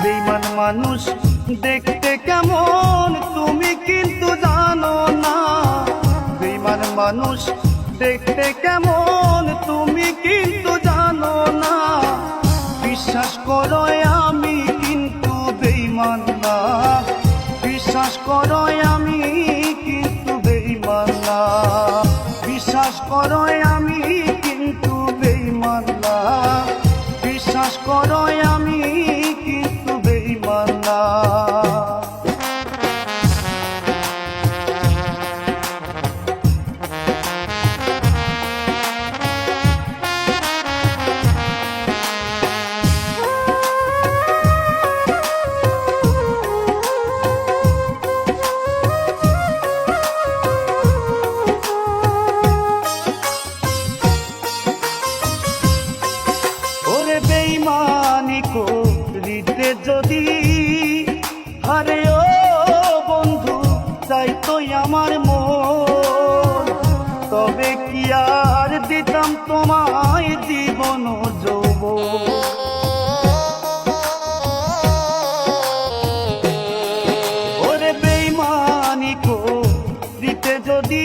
বেঈমান মানুষ দেখতে কেমন তুমি কিন্তু জানো না। বেঈমান মানুষ দেখতে কেমন তুমি কিন্তু জানো না। বিশ্বাস করো আমি কিন্তু বেঈমান না। বিশ্বাস করো আমি কিন্তু বেঈমান না। বিশ্বাস করো আমি কিন্তু বেঈমান না। বিশ্বাস করো আমি কিন্তু বেঈমান না। বেঈমানি করিতে যদি আরে ও বন্ধু চাইতো আমার মন, তবে কি আর দিতাম তোমায় জীবন যৌবন। ওরে বেঈমানি করিতে যদি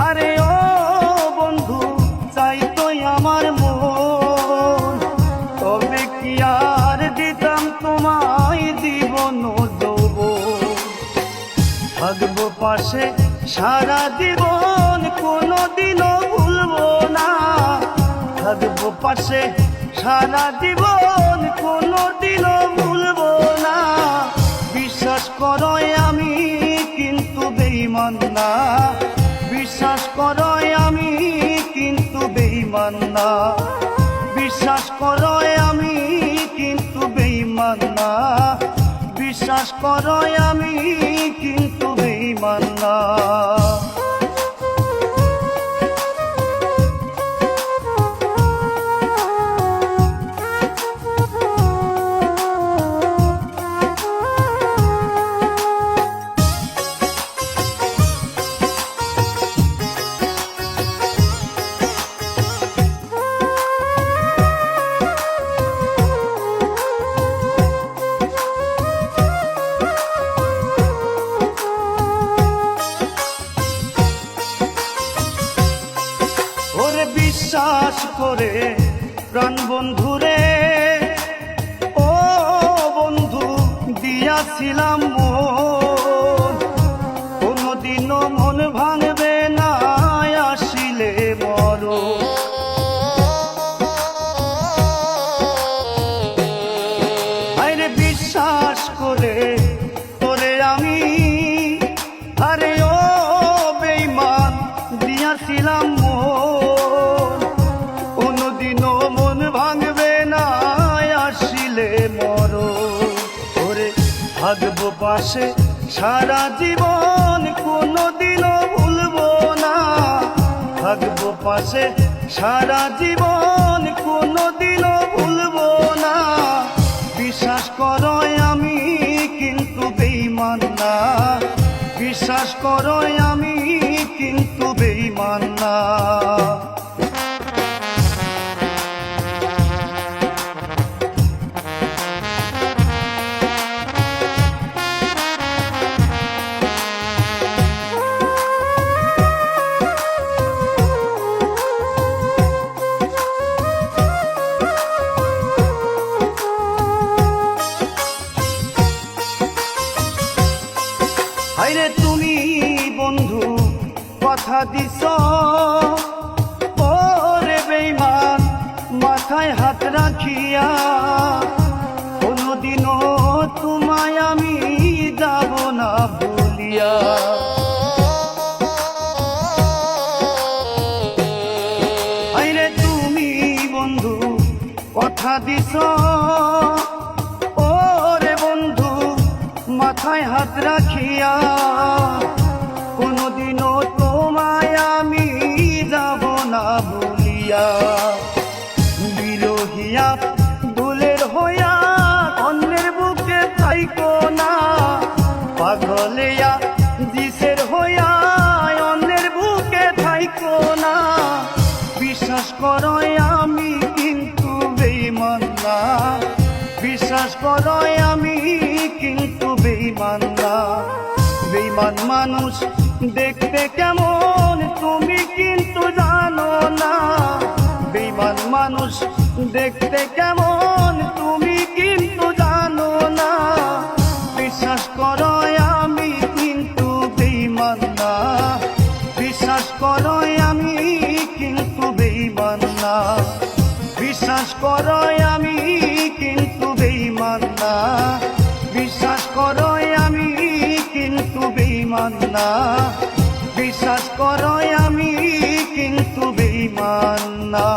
আরে ও বন্ধু চাইতো আমার মন, তবে কি আর দিতাম তোমায় জীবন যৌবন। থাকবো পাশে সারা জীবন কোনোদিনও ভুলবো না। থাকবো পাশে সারা জীবন কোনোদিনও ভুলবো না। বিশ্বাস করো আমি কিন্তু বেঈমান না। বিশ্বাস করো আমি কিন্তু বেঈমান না। বিশ্বাস করো আমি কিন্তু বেঈমান না। বিশ্বাস করো আমি কিন্তু বেঈমান না। বিশ্বাস করে প্রাণ বন্ধুরে ও বন্ধু দিয়াছিলাম মন, কোনদিনও মন ভাঙবে না আসিলে মরণ। আরে বিশ্বাস করে তোরে আমি আরে ও বেঈমান দিয়াছিলাম মন, কোনদিনও মন ভাঙবে না আসিলে মরণ। ওরে থাকবো পাশে সারা জীবন কোনদিনও ভুলবো না। থাকবো পাশে সারা জীবন কোনদিনও ভুলবো না। বিশ্বাস করো আমি কিন্তু বেঈমান না। বিশ্বাস করো আমি কিন্তু বেঈমান না। আরে তুমি বন্ধু কথা দিছ ওরে বেঈমান মাথায় হাত রাখিয়া, কোনদিনও তোমায় আমি যাব না ভুলিয়া। আরে তুমি বন্ধু কথা দিছ ওরে বন্ধু মাথায় হাত রাখিয়া, কোনদিনও তোমায় আমি যাব না ভুলিয়া। বিরহিয়া দুলের হইয়া অন্যের বুকে থাইকো না, পাগলিয়া জিসের হইয়া অন্যের বুকে থাইকো না। বিশ্বাস করো আমি কিন্তু বেঈমান না। বিশ্বাস বিশ্বাস করো আমি কিন্তু বেঈমান না। বেঈমান মানুষ দেখতে কেমন তুমি কিন্তু জানো না। বেঈমান মানুষ দেখতে কেমন তুমি কিন্তু জানো না। বিশ্বাস করো আমি কিন্তু বেঈমান না। বিশ্বাস করো আমি কিন্তু বেঈমান না। বিশ্বাস করো আমি কিন্তু বেঈমান না। বিশ্বাস করো আমি কিন্তু বেঈমান না। বিশ্বাস করো আমি কিন্তু বেঈমান না।